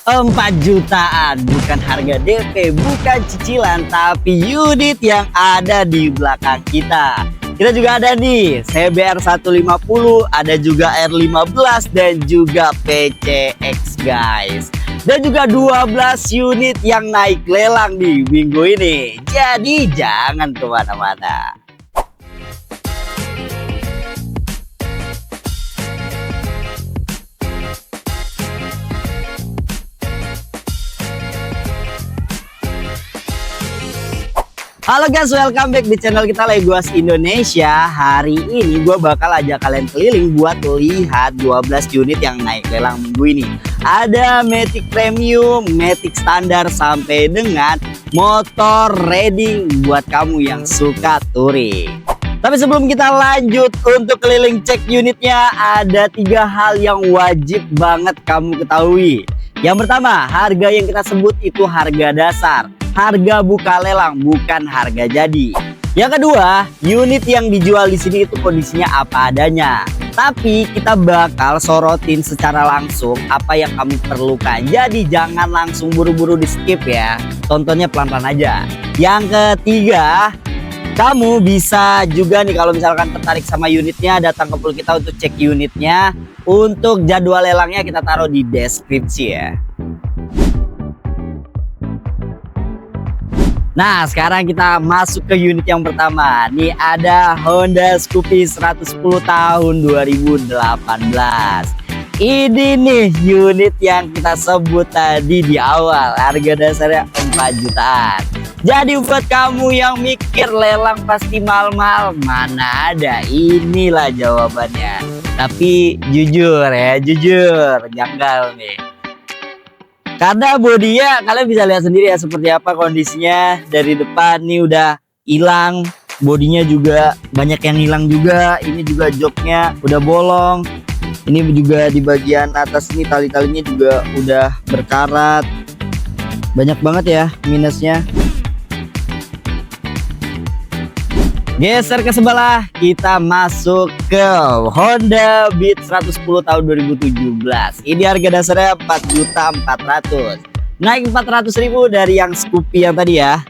4 jutaan, bukan harga DP, bukan cicilan, tapi unit yang ada di belakang kita. Kita juga ada nih CBR 150, ada juga R15 dan juga PCX guys. Dan juga 12 unit yang naik lelang di minggu ini. Jadi jangan kemana-mana. Halo guys, welcome back di channel kita Legoas Indonesia. Hari ini gue bakal ajak kalian keliling buat lihat 12 unit yang naik lelang minggu ini. Ada Matic Premium, Matic Standar, sampai dengan motor riding buat kamu yang suka touring. Tapi sebelum kita lanjut untuk keliling cek unitnya, ada 3 hal yang wajib banget kamu ketahui. Yang pertama, harga yang kita sebut itu harga dasar. Harga buka lelang, bukan harga jadi. Yang kedua, unit yang dijual di sini itu kondisinya apa adanya. Tapi kita bakal sorotin secara langsung apa yang kamu perlukan. Jadi jangan langsung buru-buru di skip ya. Tontonnya pelan-pelan aja. Yang ketiga, kamu bisa juga nih kalau misalkan tertarik sama unitnya, datang ke pool kita untuk cek unitnya. Untuk jadwal lelangnya kita taruh di deskripsi ya. Nah, sekarang kita masuk ke unit yang pertama. Nih ada Honda Scoopy 110 tahun 2018. Ini nih unit yang kita sebut tadi di awal. Harga dasarnya 4 jutaan. Jadi buat kamu yang mikir lelang pasti mahal-mahal, mana ada, inilah jawabannya. Tapi jujur ya, jujur, janggal nih. Karena bodinya kalian bisa lihat sendiri ya seperti apa kondisinya. Dari depan nih udah hilang, bodinya juga banyak yang hilang juga. Ini juga joknya udah bolong. Ini juga di bagian atas nih tali-talinya juga udah berkarat. Banyak banget ya minusnya. Geser ke sebelah, kita masuk ke Honda Beat 110 tahun 2017. Ini harga dasarnya 4.400.000. Naik 400.000 dari yang Scoopy yang tadi ya.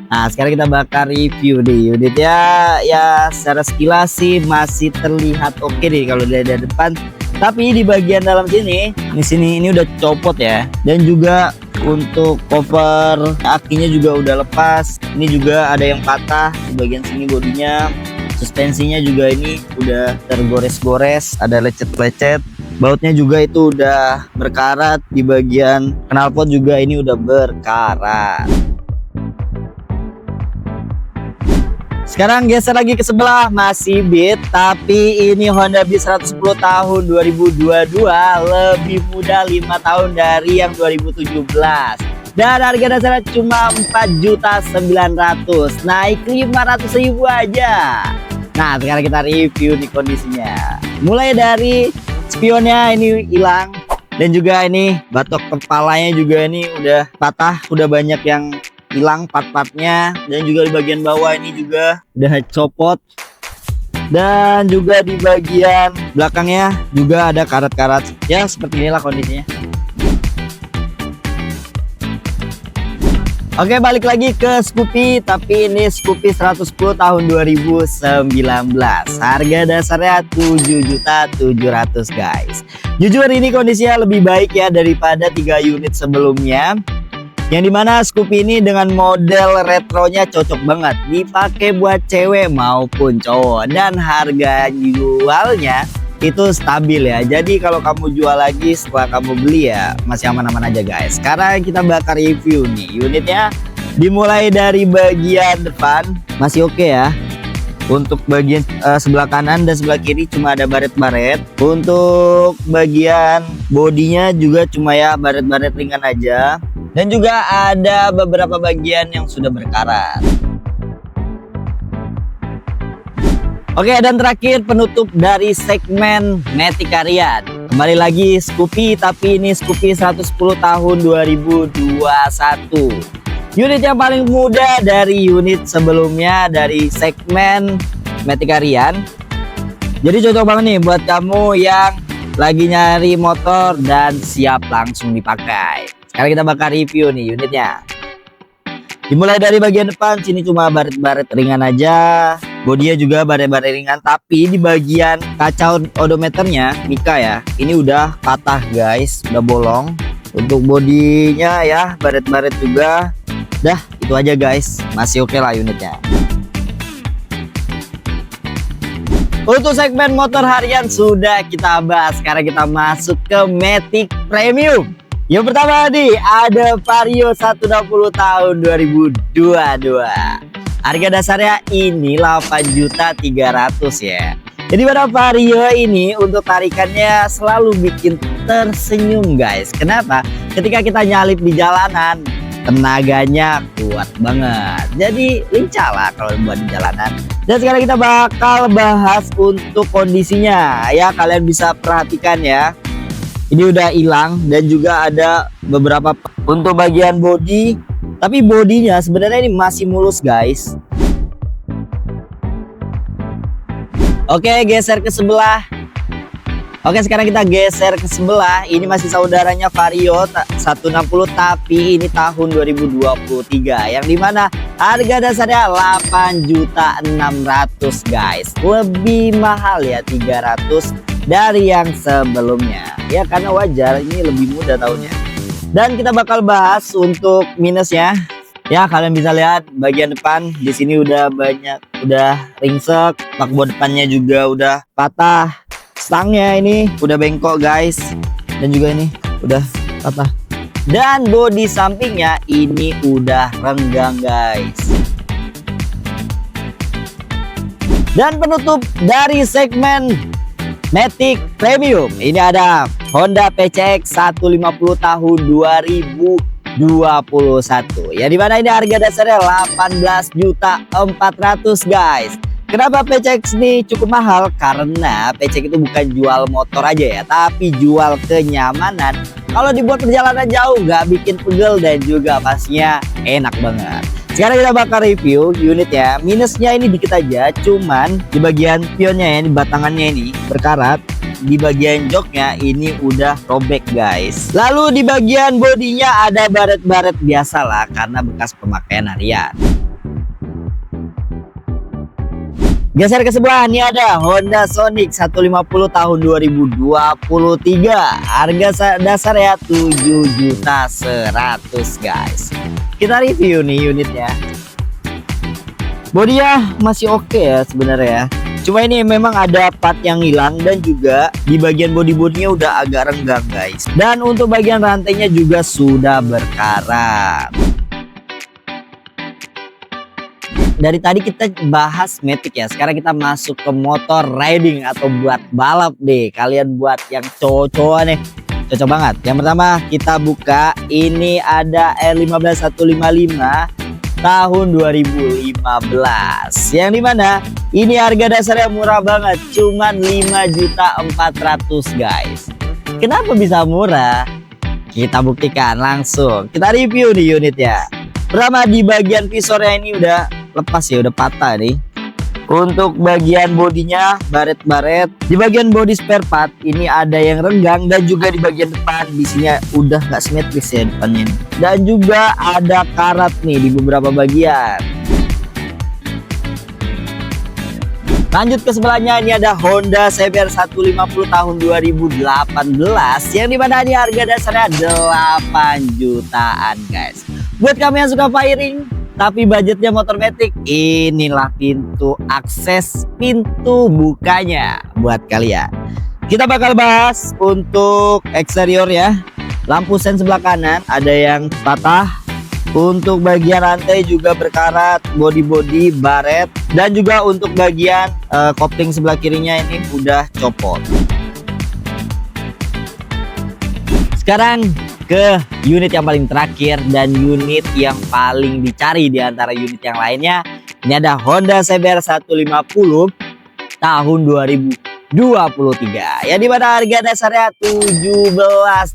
Nah, sekarang kita bakal review nih unitnya. Ya, secara sekilas sih masih terlihat oke nih kalau dari depan. Tapi di bagian dalam sini, ini udah copot ya. Dan juga untuk cover akinya juga udah lepas. Ini juga ada yang patah di bagian sini bodinya. Suspensinya juga ini udah tergores-gores, ada lecet-lecet. Bautnya juga itu udah berkarat. Di bagian knalpot juga ini udah berkarat. Sekarang geser lagi ke sebelah, masih Beat, tapi ini Honda Beat 110 tahun 2022, lebih muda 5 tahun dari yang 2017. Dan harga dasarnya cuma 4.900.000, naik 500.000 aja. Nah, sekarang kita review nih kondisinya. Mulai dari spionnya ini hilang, dan juga ini batok kepalanya juga ini udah patah, udah banyak yang hilang part-partnya. Dan juga di bagian bawah ini juga udah copot. Dan juga di bagian belakangnya juga ada karat-karat. Ya seperti inilah kondisinya. Oke, balik lagi ke Scoopy, tapi ini Scoopy 110 tahun 2019. Harga dasarnya 7.700.000 guys. Jujur ini kondisinya lebih baik ya daripada 3 unit sebelumnya. Yang dimana Scoopy ini dengan model retronya cocok banget dipakai buat cewek maupun cowok. Dan harga jualnya itu stabil ya. Jadi kalau kamu jual lagi setelah kamu beli ya masih aman-aman aja guys. Sekarang kita bakal review nih unitnya. Dimulai dari bagian depan masih oke ya. Untuk bagian sebelah kanan dan sebelah kiri cuma ada baret-baret. Untuk bagian bodinya juga cuma ya baret-baret ringan aja. Dan juga ada beberapa bagian yang sudah berkarat. Oke, dan terakhir penutup dari segmen Matic Arian. Kembali lagi Scoopy, tapi ini Scoopy 110 tahun 2021. Unit yang paling muda dari unit sebelumnya dari segmen Matic Arian. Jadi cocok banget nih buat kamu yang lagi nyari motor dan siap langsung dipakai. Sekarang kita bakal review nih unitnya. Dimulai dari bagian depan, sini cuma baret-baret ringan aja. Bodinya juga baret-baret ringan, tapi di bagian kaca odometernya Mika ya, ini udah patah guys, udah bolong. Untuk bodinya ya baret-baret juga. Dah itu aja guys, masih oke lah unitnya. Untuk segmen motor harian sudah kita bahas. Sekarang kita masuk ke Matic Premium. Yang pertama nih ada Vario 160 tahun 2022. Harga dasarnya ini 8.300.000 ya. Jadi pada Vario ini untuk tarikannya selalu bikin tersenyum guys. Kenapa? Ketika kita nyalip di jalanan, tenaganya kuat banget. Jadi lincah lah kalau buat di jalanan. Dan sekarang kita bakal bahas untuk kondisinya. Ya kalian bisa perhatikan ya. Ini udah hilang dan juga ada beberapa untuk bagian bodi. Tapi bodinya sebenarnya ini masih mulus guys. Oke, geser ke sebelah. Oke, sekarang kita geser ke sebelah. Ini masih saudaranya Vario 160 tapi ini tahun 2023. Yang dimana harga dasarnya 8.600.000 guys. Lebih mahal ya 300 dari yang sebelumnya. Ya karena wajar, ini lebih mudah tahunnya. Dan kita bakal bahas untuk minusnya. Ya kalian bisa lihat bagian depan di sini udah banyak, udah ringsek, bakbod depannya juga udah patah. Stangnya ini udah bengkok guys, dan juga ini udah patah. Dan bodi sampingnya ini udah renggang guys. Dan penutup dari segmen Matic Premium ini ada Honda PCX 150 tahun 2021. Ya dimana ini harga dasarnya 18.400.000 guys. Kenapa PCX ini cukup mahal? Karena PCX itu bukan jual motor aja ya, tapi jual kenyamanan. Kalau dibuat perjalanan jauh nggak bikin pegel dan juga pastinya enak banget. Sekarang kita bakal review unitnya. Minusnya ini dikit aja, cuman di bagian pionnya ya, di batangannya ini berkarat. Di bagian joknya ini udah robek guys. Lalu di bagian bodinya ada baret-baret biasa lah karena bekas pemakaian harian. Geser ke sebelah, ini ada Honda Sonic 150 tahun 2023. Harga dasar ya 7.100.000 guys. Kita review nih unitnya. Bodinya masih oke ya sebenarnya ya. Cuma ini memang ada part yang hilang dan juga di bagian bodinya udah agak renggang guys. Dan untuk bagian rantainya juga sudah berkarat. Dari tadi kita bahas Matic ya, sekarang kita masuk ke motor riding atau buat balap deh. Kalian buat yang cowok-cowok nih, cocok banget. Yang pertama kita buka, ini ada R15 155 tahun 2015. Yang dimana ini harga dasarnya murah banget, cuman 5.400.000 guys. Kenapa bisa murah? Kita buktikan langsung. Kita review nih unitnya. Pertama di bagian visornya ini udah lepas ya, udah patah nih. Untuk bagian bodinya baret-baret. Di bagian body spare part ini ada yang renggang dan juga di bagian depan di sini udah nggak simetris ya depannya. Dan juga ada karat nih di beberapa bagian. Lanjut ke sebelahnya, ini ada Honda CBR 150 tahun 2018 yang dimana ini harga dasarnya 8 jutaan guys. Buat kamu yang suka firing tapi budgetnya motor Matic, inilah pintu akses, pintu bukanya buat kalian. Kita bakal bahas untuk eksterior ya. Lampu sen sebelah kanan ada yang patah. Untuk bagian rantai juga berkarat, body baret, dan juga untuk bagian kopling sebelah kirinya ini udah copot. Sekarang ke unit yang paling terakhir dan unit yang paling dicari di antara unit yang lainnya. Ini ada Honda CBR 150 tahun 2023. Ya dimana harga dasarnya 17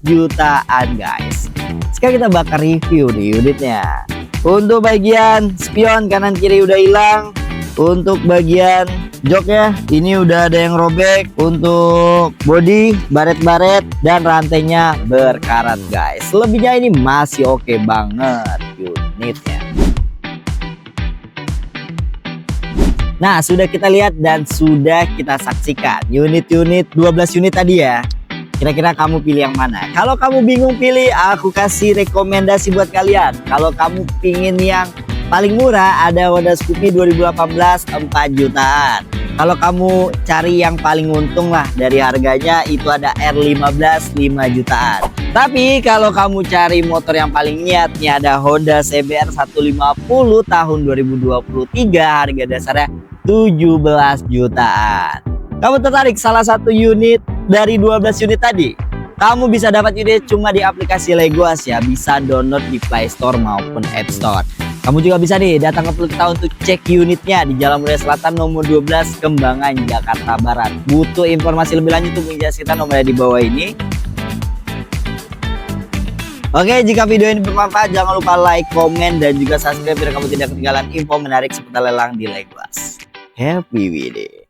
jutaan guys. Sekarang kita bakal review nih unitnya. Untuk bagian spion kanan kiri udah hilang. Untuk bagian Joknya ini udah ada yang robek. Untuk body, baret-baret, dan rantainya berkarat guys. Selebihnya ini masih oke banget unitnya. Nah, sudah kita lihat dan sudah kita saksikan unit-unit 12 unit tadi ya. Kira-kira kamu pilih yang mana? Kalau kamu bingung pilih, aku kasih rekomendasi buat kalian. Kalau kamu pingin yang paling murah, ada Honda Scoopy 2018 4 jutaan. Kalau kamu cari yang paling untung lah dari harganya, itu ada R15 5 jutaan. Tapi kalau kamu cari motor yang paling niat, nih ada Honda CBR 150 tahun 2023, harga dasarnya 17 jutaan. Kamu tertarik salah satu unit dari 12 unit tadi? Kamu bisa dapat unit cuma di aplikasi Legoas ya, bisa download di Play Store maupun App Store. Kamu juga bisa nih datang ke kita untuk cek unitnya di Jalan Mulia Selatan nomor 12 Kembangan, Jakarta Barat. Butuh informasi lebih lanjut untuk menjelaskan kita nomornya di bawah ini. Oke, jika video ini bermanfaat jangan lupa like, komen, dan juga subscribe biar kamu tidak ketinggalan info menarik seputar lelang di Legoas. Happy Wedding!